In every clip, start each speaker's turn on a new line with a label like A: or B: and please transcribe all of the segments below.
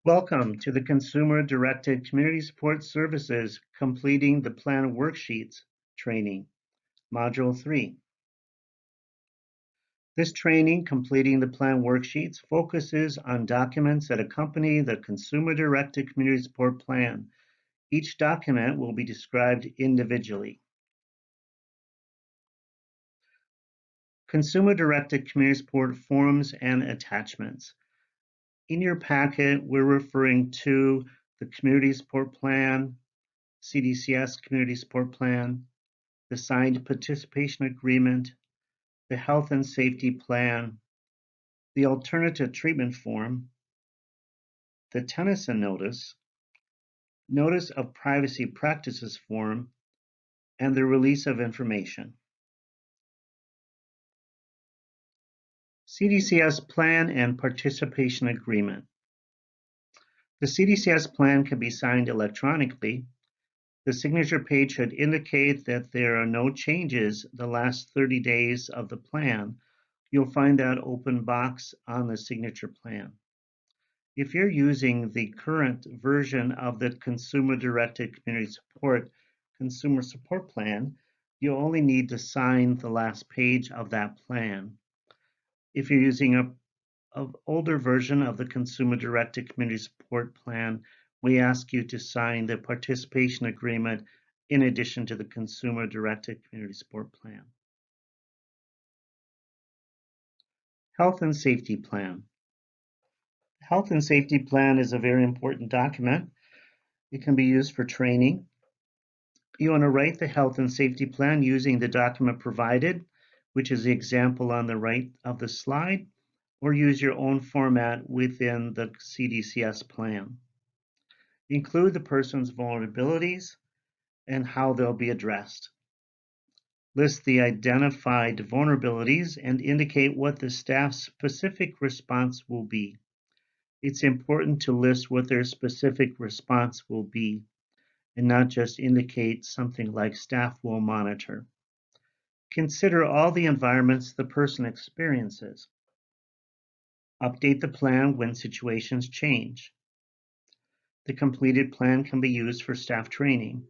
A: Welcome to the Consumer-Directed Community Support Services Completing the Plan Worksheets training, Module 3. This training, Completing the Plan Worksheets, focuses on documents that accompany the Consumer-Directed Community Support Plan. Each document will be described individually. Consumer-Directed Community Support Forms and Attachments. In your packet, we're referring to the Community Support Plan, CDCS Community Support Plan, the Signed Participation Agreement, the Health and Safety Plan, the Alternative Treatment Form, the Tennison Notice, Notice of Privacy Practices Form, and the Release of Information. CDCS Plan and Participation Agreement. The CDCS plan can be signed electronically. The signature page should indicate that there are no changes the last 30 days of the plan. You'll find that open box on the signature plan. If you're using the current version of the Consumer-Directed Community Support Consumer Support Plan, you only need to sign the last page of that plan. If you're using an older version of the Consumer-Directed Community Support Plan, we ask you to sign the participation agreement in addition to the Consumer-Directed Community Support Plan. Health and Safety Plan. The Health and Safety Plan is a very important document. It can be used for training. You want to write the Health and Safety Plan using the document provided, which is the example on the right of the slide, or use your own format within the CDCS plan. Include the person's vulnerabilities and how they'll be addressed. List the identified vulnerabilities and indicate what the staff's specific response will be. It's important to list what their specific response will be and not just indicate something like staff will monitor. Consider all the environments the person experiences. Update the plan when situations change. The completed plan can be used for staff training.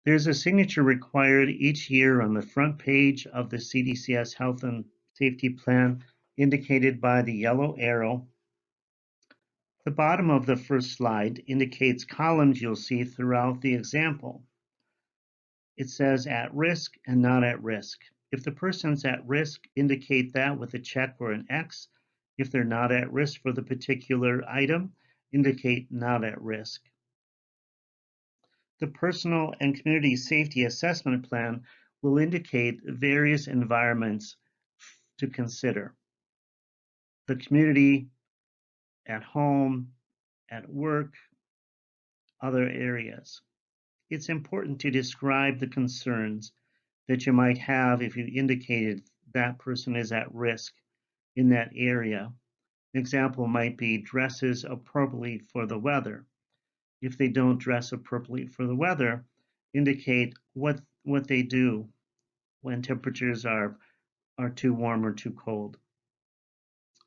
A: There's a signature required each year on the front page of the CDCS Health and Safety Plan, indicated by the yellow arrow. The bottom of the first slide indicates columns you'll see throughout the example. It says at risk and not at risk. If the person's at risk, indicate that with a check or an X. If they're not at risk for the particular item, indicate not at risk. The Personal and Community Safety Assessment Plan will indicate various environments to consider. The community, at home, at work, other areas. It's important to describe the concerns that you might have if you indicated that person is at risk in that area. An example might be dresses appropriately for the weather. If they don't dress appropriately for the weather, indicate what they do when temperatures are too warm or too cold.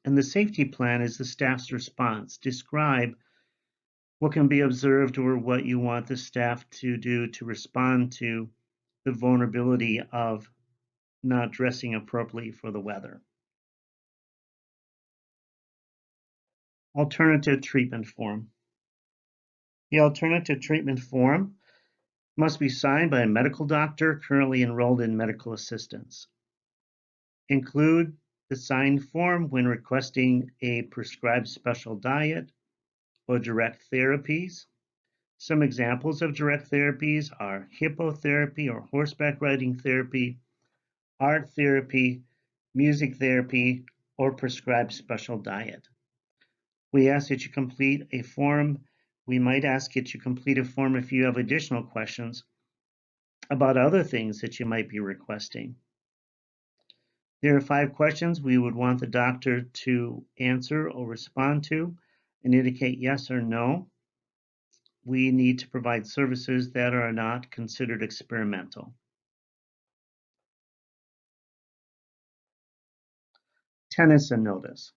A: And the safety plan is the staff's response. Describe what can be observed or what you want the staff to do to respond to the vulnerability of not dressing appropriately for the weather. Alternative treatment form. The alternative treatment form must be signed by a medical doctor currently enrolled in medical assistance. Include the signed form when requesting a prescribed special diet or direct therapies. Some examples of direct therapies are hippotherapy or horseback riding therapy, art therapy, music therapy, or prescribed special diet. We ask that you complete a form. We might ask that you complete a form if you have additional questions about other things that you might be requesting. There are 5 questions we would want the doctor to answer or respond to and indicate yes or no. We need to provide services that are not considered experimental. Tennison notice.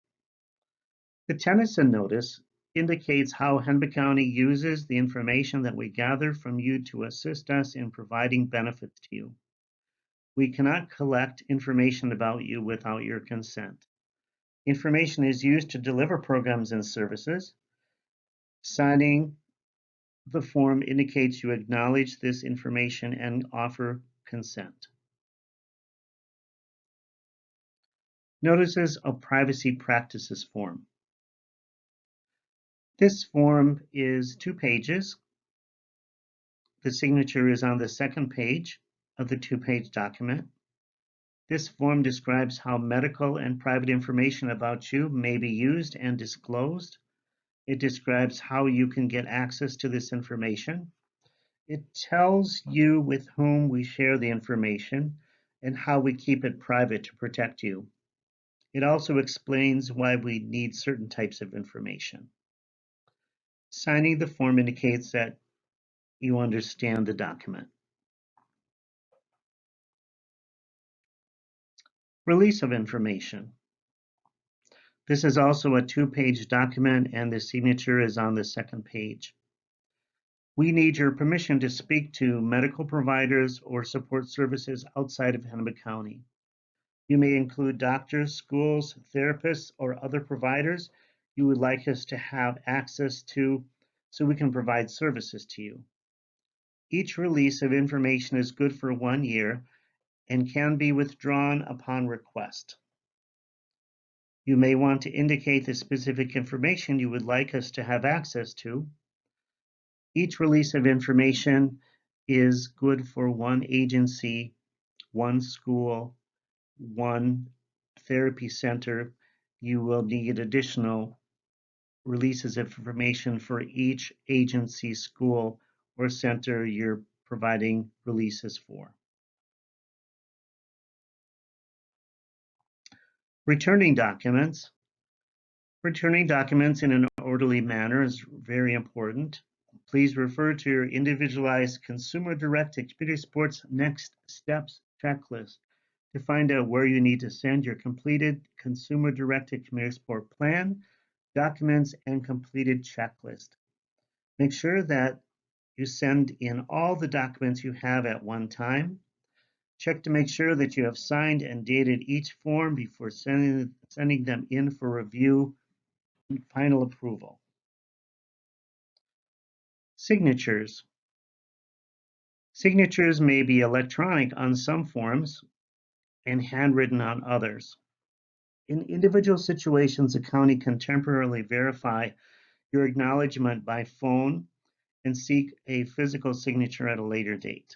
A: The Tennison notice indicates how Hennepin County uses the information that we gather from you to assist us in providing benefits to you. We cannot collect information about you without your consent. Information is used to deliver programs and services. Signing the form indicates you acknowledge this information and offer consent. Notices of Privacy Practices form. This form is 2 pages. The signature is on the second page of the 2-page document. This form describes how medical and private information about you may be used and disclosed. It describes how you can get access to this information. It tells you with whom we share the information and how we keep it private to protect you. It also explains why we need certain types of information. Signing the form indicates that you understand the document. Release of information. This is also a 2-page document and the signature is on the second page. We need your permission to speak to medical providers or support services outside of Hennepin County. You may include doctors, schools, therapists, or other providers you would like us to have access to so we can provide services to you. Each release of information is good for 1 year and can be withdrawn upon request. You may want to indicate the specific information you would like us to have access to. Each release of information is good for 1 agency, 1 school, 1 therapy center. You will need additional releases of information for each agency, school, or center you're providing releases for. Returning documents. Returning documents in an orderly manner is very important. Please refer to your individualized consumer-directed community support's next steps checklist to find out where you need to send your completed consumer-directed community support plan, documents, and completed checklist. Make sure that you send in all the documents you have at one time. Check to make sure that you have signed and dated each form before sending them in for review and final approval. Signatures. Signatures may be electronic on some forms and handwritten on others. In individual situations, the county can temporarily verify your acknowledgement by phone and seek a physical signature at a later date.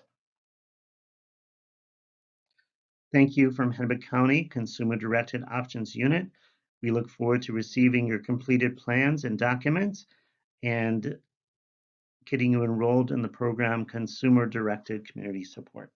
A: Thank you from Hennepin County Consumer Directed Options Unit. We look forward to receiving your completed plans and documents and getting you enrolled in the program Consumer Directed Community Support.